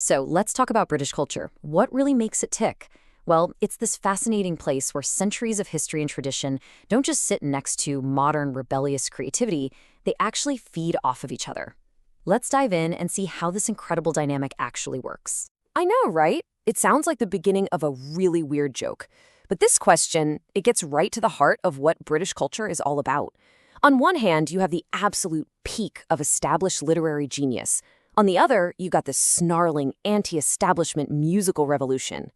So let's talk about British culture. What really makes it tick? Well, it's this fascinating place where centuries of history and tradition don't just sit next to modern rebellious creativity, they actually feed off of each other. Let's dive in and see how this incredible dynamic actually works. I know, right? It sounds like the beginning of a really weird joke. But this question, it gets right to the heart of what British culture is all about. On one hand, you have the absolute peak of established literary genius. On the other, you got this snarling anti-establishment musical revolution.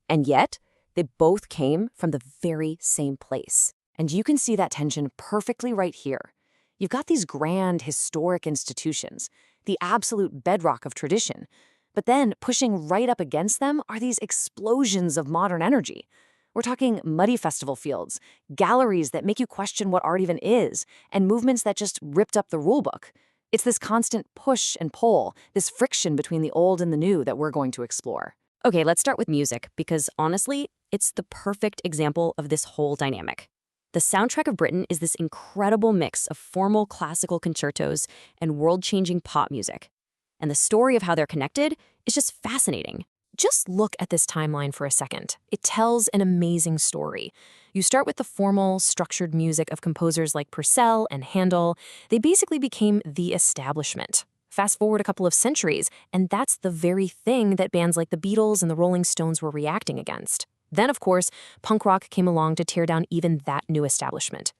And yet, they both came from the very same place. And you can see that tension perfectly right here. You've got these grand, historic institutions, the absolute bedrock of tradition. But then, pushing right up against them are these explosions of modern energy. We're talking muddy festival fields, galleries that make you question what art even is, and movements that just ripped up the rulebook. It's this constant push and pull, this friction between the old and the new that we're going to explore. Okay, let's start with music, because honestly, it's the perfect example of this whole dynamic. The soundtrack of Britain is this incredible mix of formal classical concertos and world-changing pop music. And the story of how they're connected is just fascinating. Just look at this timeline for a second. It tells an amazing story. You start with the formal, structured music of composers like Purcell and Handel. They basically became the establishment. Fast forward a couple of centuries, and that's the very thing that bands like the Beatles and the Rolling Stones were reacting against. Then, of course, punk rock came along to tear down even that new establishment.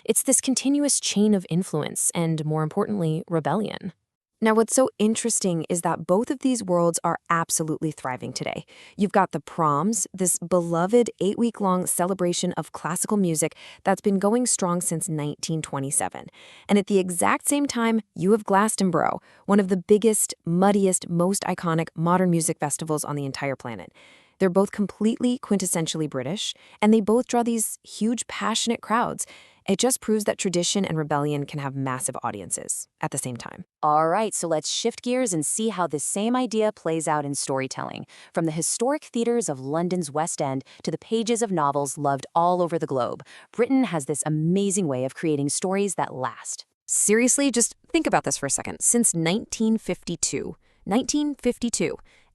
It's this continuous chain of influence and, more importantly, rebellion. Now, what's so interesting is that both of these worlds are absolutely thriving today. You've got the Proms, this beloved 8-week-long celebration of classical music that's been going strong since 1927. And at the exact same time, you have Glastonbury, one of the biggest, muddiest, most iconic modern music festivals on the entire planet. They're both completely quintessentially British, and they both draw these huge, passionate crowds. It just proves that tradition and rebellion can have massive audiences at the same time. All right, so let's shift gears and see how this same idea plays out in storytelling, from the historic theaters of London's West End to the pages of novels loved all over the globe. Britain has this amazing way of creating stories that last. Seriously, just think about this for a second. Since 1952,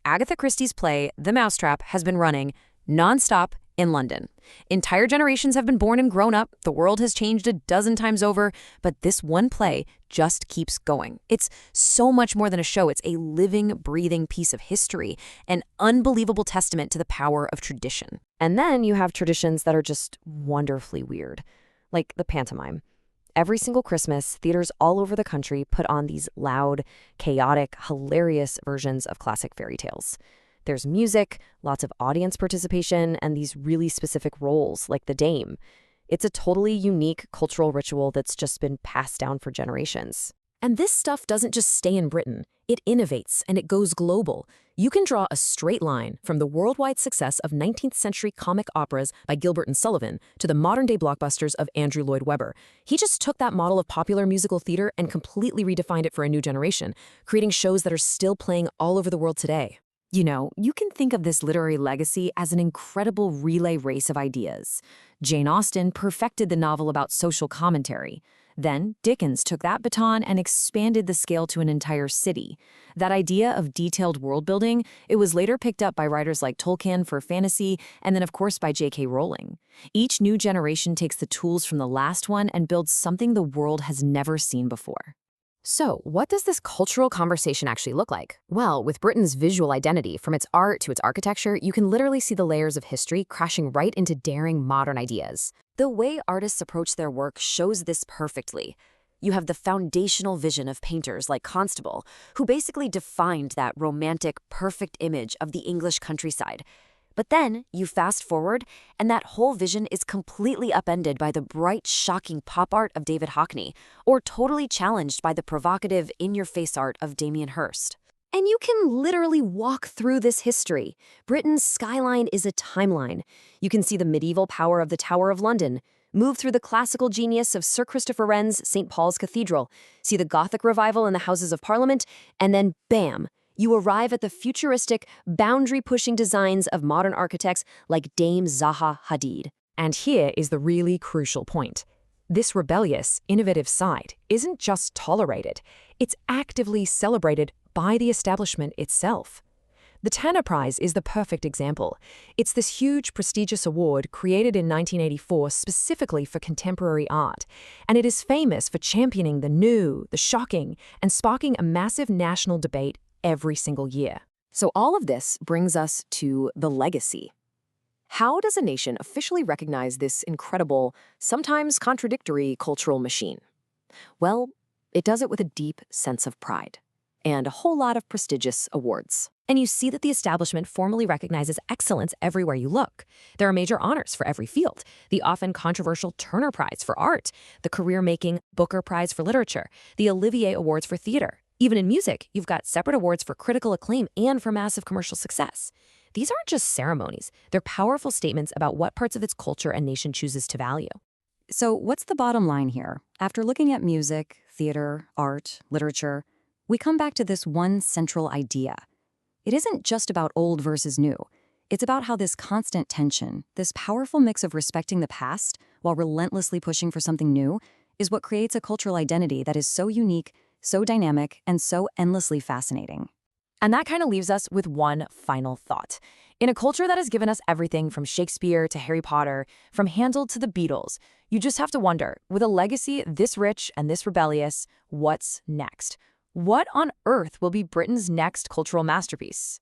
Agatha Christie's play, The Mousetrap, has been running nonstop in London. Entire generations have been born and grown up. The world has changed a dozen times over, but this one play just keeps going. It's so much more than a show. It's a living, breathing piece of history, an unbelievable testament to the power of tradition. And then you have traditions that are just wonderfully weird, like the pantomime. Every single Christmas, theaters all over the country put on these loud, chaotic, hilarious versions of classic fairy tales. There's music, lots of audience participation, and these really specific roles, like the dame. It's a totally unique cultural ritual that's just been passed down for generations. And this stuff doesn't just stay in Britain. It innovates, and it goes global. You can draw a straight line from the worldwide success of 19th century comic operas by Gilbert and Sullivan to the modern-day blockbusters of Andrew Lloyd Webber. He just took that model of popular musical theater and completely redefined it for a new generation, creating shows that are still playing all over the world today. You know, you can think of this literary legacy as an incredible relay race of ideas. Jane Austen perfected the novel about social commentary. Then, Dickens took that baton and expanded the scale to an entire city. That idea of detailed world-building, it was later picked up by writers like Tolkien for fantasy, and then of course by J.K. Rowling. Each new generation takes the tools from the last one and builds something the world has never seen before. So, what does this cultural conversation actually look like? Well, with Britain's visual identity, from its art to its architecture, you can literally see the layers of history crashing right into daring modern ideas. The way artists approach their work shows this perfectly. You have the foundational vision of painters like Constable, who basically defined that romantic, perfect image of the English countryside. But then you fast forward, and that whole vision is completely upended by the bright, shocking pop art of David Hockney, or totally challenged by the provocative, in-your-face art of Damien Hirst. And you can literally walk through this history. Britain's skyline is a timeline. You can see the medieval power of the Tower of London, move through the classical genius of Sir Christopher Wren's St. Paul's Cathedral, see the Gothic revival in the Houses of Parliament, and then bam! You arrive at the futuristic, boundary-pushing designs of modern architects like Dame Zaha Hadid. And here is the really crucial point. This rebellious, innovative side isn't just tolerated, it's actively celebrated by the establishment itself. The Tanner Prize is the perfect example. It's this huge, prestigious award created in 1984 specifically for contemporary art, and it is famous for championing the new, the shocking, and sparking a massive national debate every single year. So all of this brings us to the legacy. How does a nation officially recognize this incredible, sometimes contradictory cultural machine? Well, it does it with a deep sense of pride and a whole lot of prestigious awards. And you see that the establishment formally recognizes excellence everywhere you look. There are major honors for every field: the often controversial Turner Prize for art, the career-making Booker Prize for literature, the Olivier Awards for theater. Even in music, you've got separate awards for critical acclaim and for massive commercial success. These aren't just ceremonies. They're powerful statements about what parts of its culture and nation chooses to value. So what's the bottom line here? After looking at music, theater, art, literature, we come back to this one central idea. It isn't just about old versus new. It's about how this constant tension, this powerful mix of respecting the past while relentlessly pushing for something new, is what creates a cultural identity that is so unique, so dynamic, and so endlessly fascinating. And that kind of leaves us with one final thought. In a culture that has given us everything from Shakespeare to Harry Potter, from Handel to the Beatles, you just have to wonder, with a legacy this rich and this rebellious, what's next? What on earth will be Britain's next cultural masterpiece?